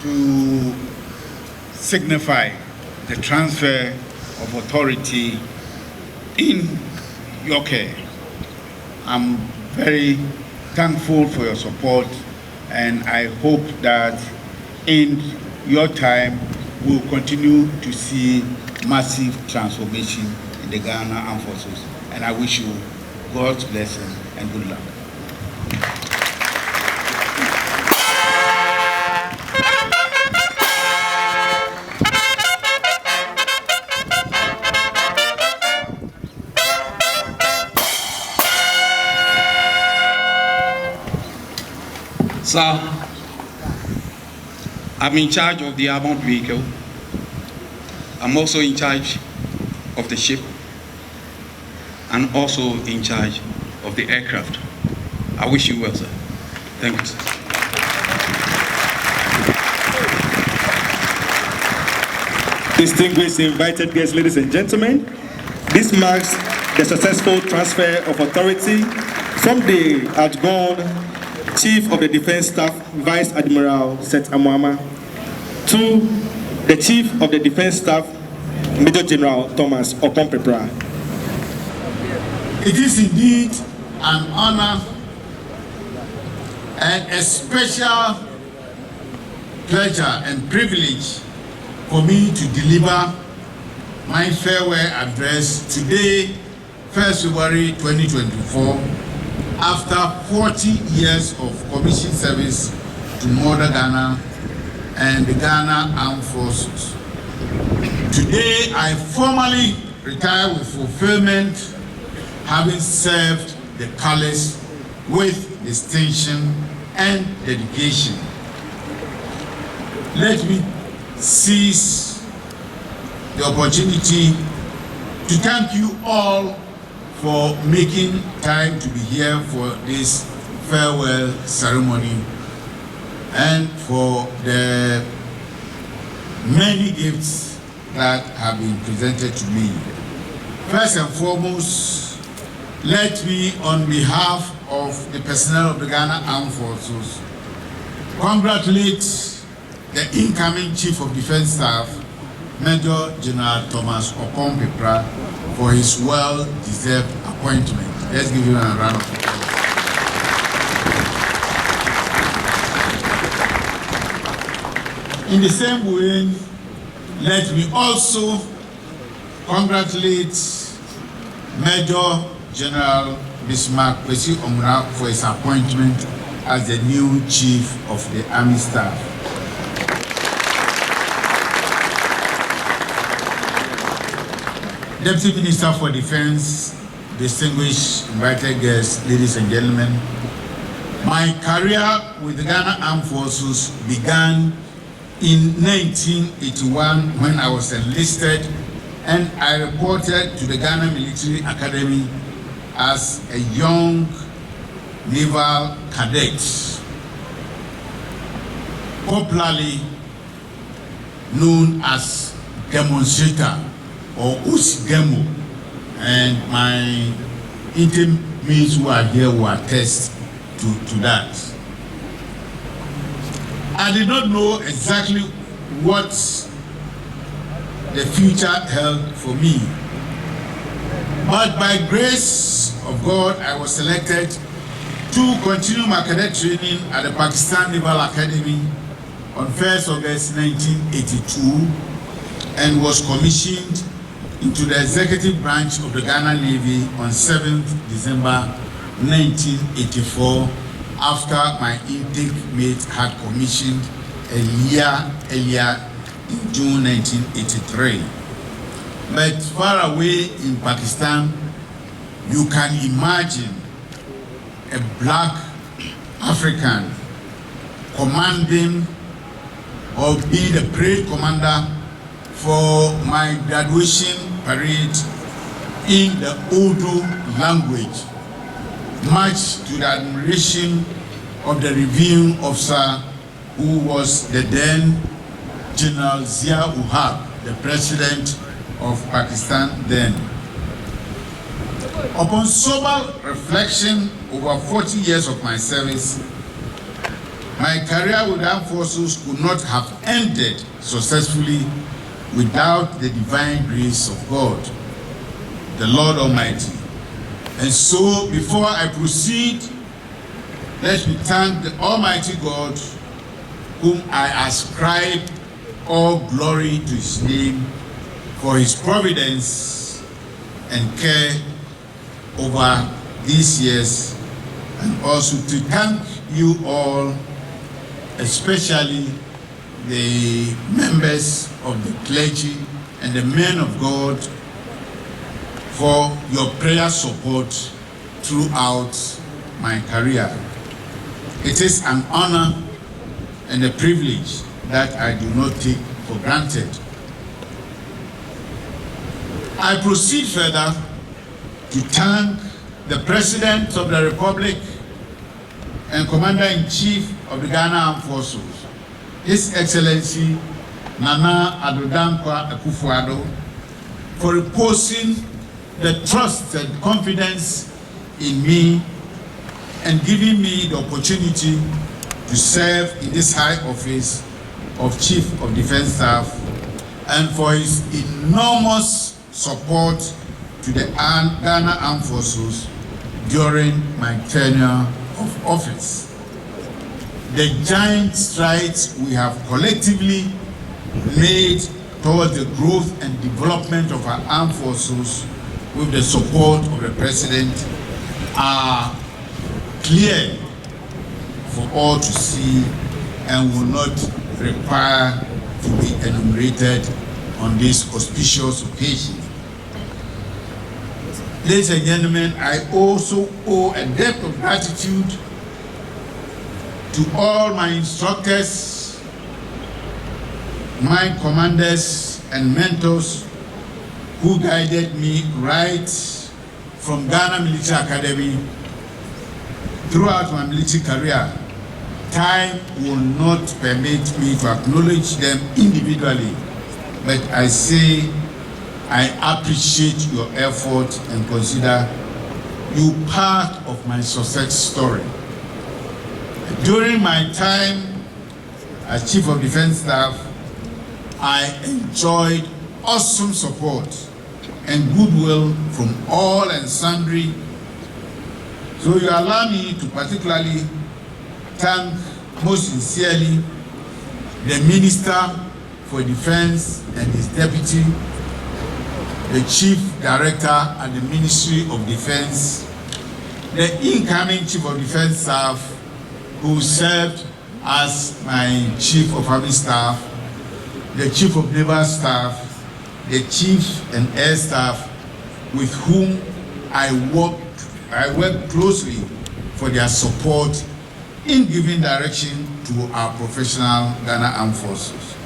to signify the transfer of authority in your care. I'm very thankful for your support, and I hope that in your time we'll continue to see massive transformation in the Ghana Armed Forces. And I wish you God's blessing and good luck. Sir, I'm in charge of the armored vehicle. I'm also in charge of the ship and also in charge of the aircraft. I wish you well, sir. Thank you, sir. Distinguished invited guests, ladies and gentlemen, this marks the successful transfer of authority from the outgone Chief of the Defense Staff, Vice Admiral Seth Amoama, to the Chief of the Defense Staff, Major General Thomas Oppong-Peprah. It is indeed an honor and a special pleasure and privilege for me to deliver my farewell address today, 1st February 2024, after 40 years of commissioned service to Mother Ghana and the Ghana Armed Forces. Today, I formally retire with fulfillment, having served the colors with distinction and dedication. Let me seize the opportunity to thank you all for making time to be here for this farewell ceremony and for the many gifts that have been presented to me. First and foremost, let me, on behalf of the personnel of the Ghana Armed Forces, congratulate the incoming Chief of Defense Staff, Major General Thomas Oppong-Peprah, for his well-deserved appointment. Let's give him a round of applause. In the same way, let me also congratulate Major General Bismarck Kwesi Omura for his appointment as the new Chief of the Army Staff. Deputy Minister for Defense, distinguished invited guests, ladies and gentlemen, my career with the Ghana Armed Forces began in 1981 when I was enlisted, and I reported to the Ghana Military Academy as a young naval cadet, popularly known as demonstrator or Usigemo, and my intimates who are here will attest to that. I did not know exactly what the future held for me, but by grace of God, I was selected to continue my cadet training at the Pakistan Naval Academy on 1st August 1982 and was commissioned into the executive branch of the Ghana Navy on 7th December 1984 after my intake mate had commissioned a year earlier in June 1983. But far away in Pakistan, you can imagine a black African commanding or being the parade commander for my graduation parade in the Urdu language, much to the admiration of the reviewing officer who was the then General Zia-ul-Haq, the president of Pakistan then. Upon sober reflection over 40 years of my service, My career with the armed forces could not have ended successfully without the divine grace of God, the Lord Almighty. And so, before I proceed, let me thank the Almighty God, whom I ascribe all glory to his name, for his providence and care over these years, and also to thank you all, especially the members of the clergy and the men of God, for your prayer support throughout my career. It is an honor and a privilege that I do not take for granted. I proceed further to thank the President of the Republic and Commander-in-Chief of the Ghana Armed Forces, His Excellency Nana Addo Akufo-Addo, for reposing the trust and confidence in me and giving me the opportunity to serve in this high office of Chief of Defense Staff, and for his enormous support to the Ghana Armed Forces during my tenure of office. The giant strides we have collectively made towards the growth and development of our armed forces with the support of the President are clear for all to see and will not require to be enumerated on this auspicious occasion. Ladies and gentlemen, I also owe a debt of gratitude to all my instructors, my commanders and mentors who guided me right from Ghana Military Academy throughout my military career. Time will not permit me to acknowledge them individually, but I say I appreciate your effort and consider you part of my success story. During my time as Chief of Defense Staff, I enjoyed awesome support and goodwill from all and sundry. So you allow me to particularly thank most sincerely the Minister for Defense and his deputy, the Chief Director at the Ministry of Defense, the incoming Chief of Defense Staff who served as my Chief of Army Staff, the Chief of Naval Staff, the Chief and Air Staff with whom I work closely for their support in giving direction to our professional Ghana Armed Forces.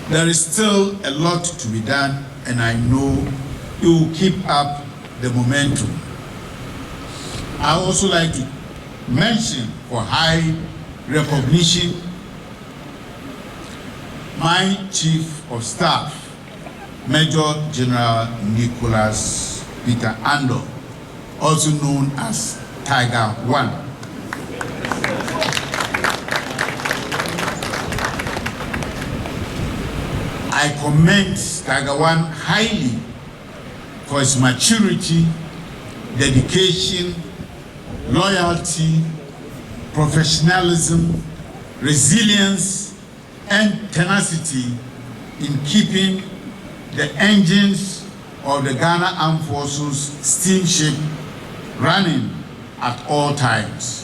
There is still a lot to be done, and I know you will keep up the momentum. I also like to mention for high recognition my Chief of Staff, Major General Nicholas Peter Ando, also known as Tiger One. I commend Tiger One highly for his maturity, dedication, loyalty, professionalism, resilience, and tenacity in keeping the engines of the Ghana Armed Forces steamship running at all times.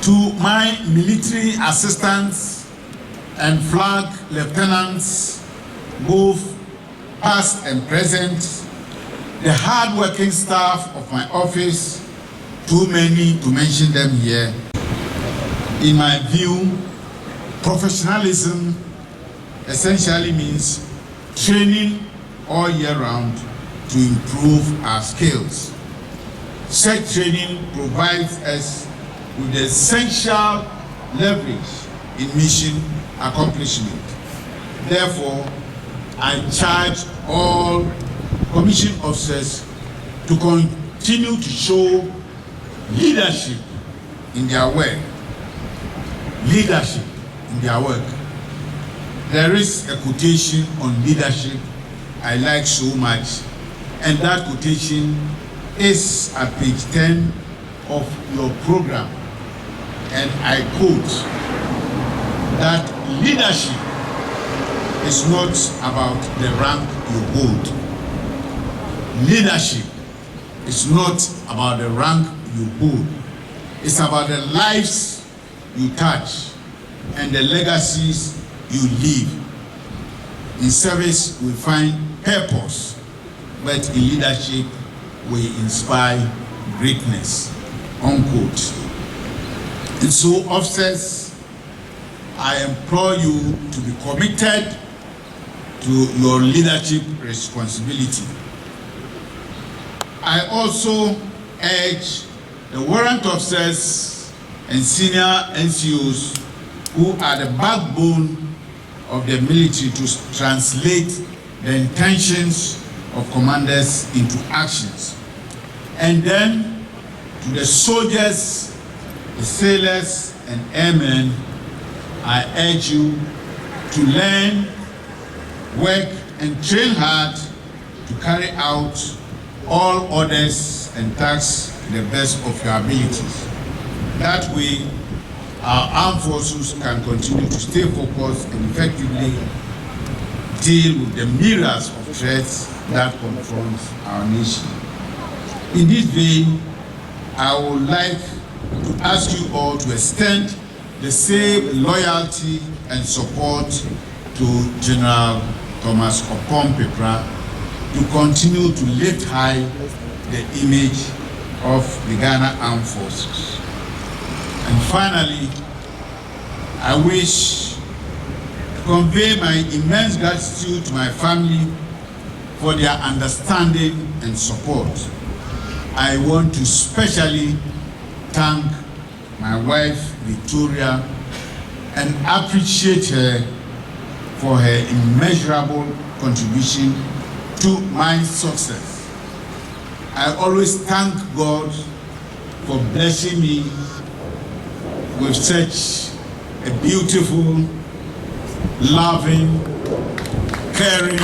To my military assistants and flag lieutenants, both past and present, the hard-working staff of my office, too many to mention them here. In my view, professionalism essentially means training all year round to improve our skills. Such training provides us with the essential leverage in mission accomplishment. Therefore, I charge all commission officers to continue to show leadership in their work. Leadership in their work. There is a quotation on leadership I like so much, and that quotation is at page 10 of your program, and I quote that leadership is not about the rank you hold. Leadership is not about the rank you hold. It's about the lives you touch and the legacies you leave. In service, we find purpose, but in leadership, we inspire greatness, unquote. And so, officers, I implore you to be committed to your leadership responsibility. I also urge the warrant officers and senior NCOs who are the backbone of the military to translate the intentions of commanders into actions. And then to the soldiers, the sailors and airmen, I urge you to learn, work and train hard to carry out all orders and tasks to the best of your abilities. That way, our armed forces can continue to stay focused and effectively deal with the myriads of threats that confront our nation. In this vein, I would like to ask you all to extend the same loyalty and support to General Thomas Oppong-Peprah to continue to lift high the image of the Ghana Armed Forces. And finally, I wish to convey my immense gratitude to my family for their understanding and support. I want to specially thank my wife, Victoria, and appreciate her for her immeasurable contribution to my success. I always thank God for blessing me with such a beautiful, loving, caring,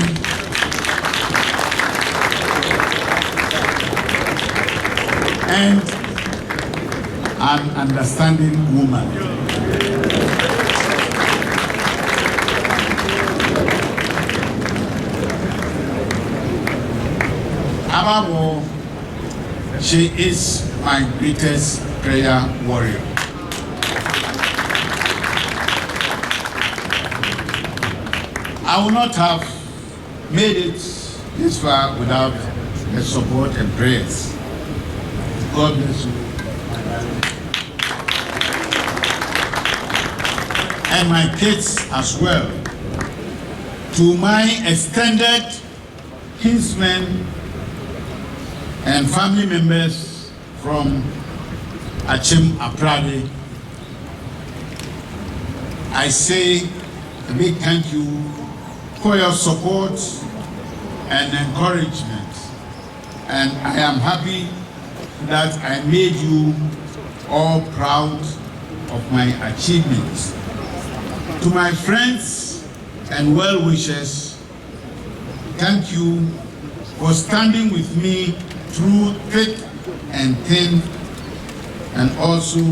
and an understanding woman. Above all, she is my greatest prayer warrior. I would not have made it this far without the support and prayers. God bless you. And my kids as well. To my extended kinsmen and family members from Achim-Aprade, I say a big thank you for your support and encouragement. And I am happy that I made you all proud of my achievements. To my friends and well-wishers, thank you for standing with me through thick and thin, and also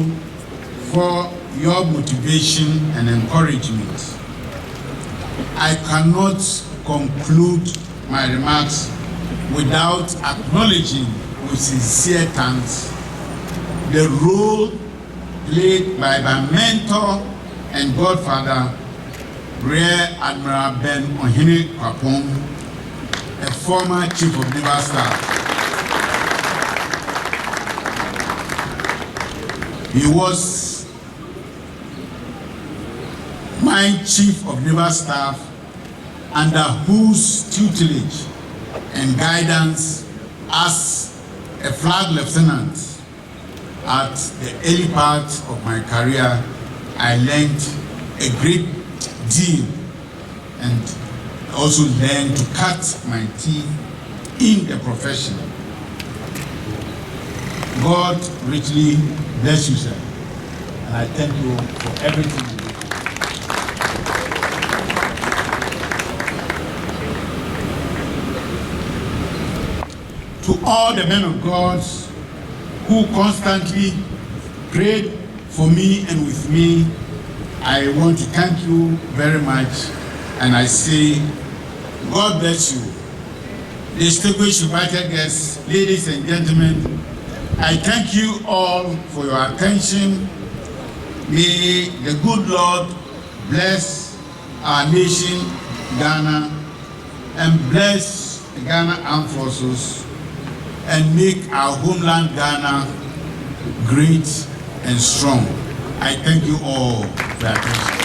for your motivation and encouragement. I cannot conclude my remarks without acknowledging with sincere thanks the role played by my mentor and godfather, Rear Admiral Ben Ohene Kwapong, a former Chief of Naval Staff. He was my Chief of Naval Staff, under whose tutelage and guidance as a flag lieutenant, at the early part of my career, I learned a great deal and also learned to cut my teeth in the profession. God richly bless you, sir. And I thank you for everything you do. To all the men of God who constantly prayed for me and with me, I want to thank you very much. And I say, God bless you. Distinguished invited guests, ladies and gentlemen, I thank you all for your attention. May the good Lord bless our nation, Ghana, and bless the Ghana Armed Forces, and make our homeland Ghana great and strong. I thank you all for your attention.